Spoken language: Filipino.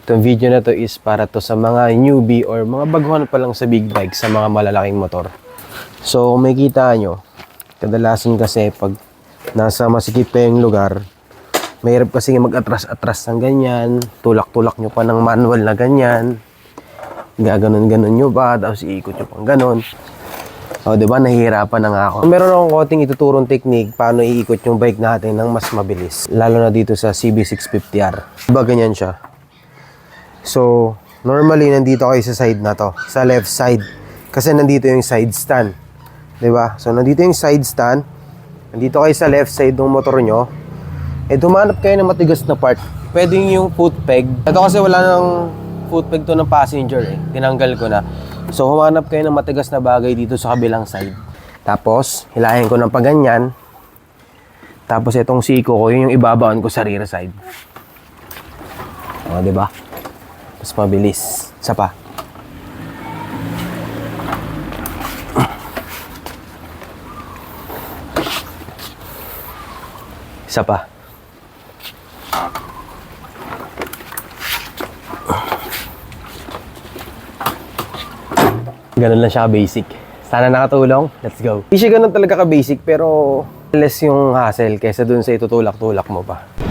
Itong video na to is para to sa mga newbie or mga baguhan pa lang sa big bike sa mga malalaking motor. So, kung makikita nyo, kadalasan kasi pag nasa masikip kayong lugar, mahirap kasi mag-atras-atras ng ganyan, tulak-tulak nyo pa ng manual na ganyan, gaganon-ganon nyo pa, tapos iikot nyo pang ganon. O, diba? Nahihirapan na nga ako. Meron akong konting ituturong technique paano iikot yung bike natin ng mas mabilis. Lalo na dito sa CB650R. Diba ganyan siya? So, normally, nandito kayo sa side na to. Sa left side. Kasi nandito yung side stand. Diba? So, nandito yung side stand. Nandito kayo sa left side ng motor nyo. Eh, dumanap kayo ng matigas na part. Pwede yung foot peg. Ito kasi wala nang foot peg to ng passenger eh. Tinanggal ko na. So, humanap kayo ng matigas na bagay dito sa kabilang side. Tapos, hilahin ko ng paganyan. Tapos, itong siko ko, yun yung ibabaon ko sa rear side. O, diba? Mas mabilis. Isa pa. Isa pa. Ganun lang siya ka-basic. Sana nakatulong. Let's go. Hindi siya ganun talaga ka-basic pero less yung hassle kaysa dun sa itutulak-tulak mo pa.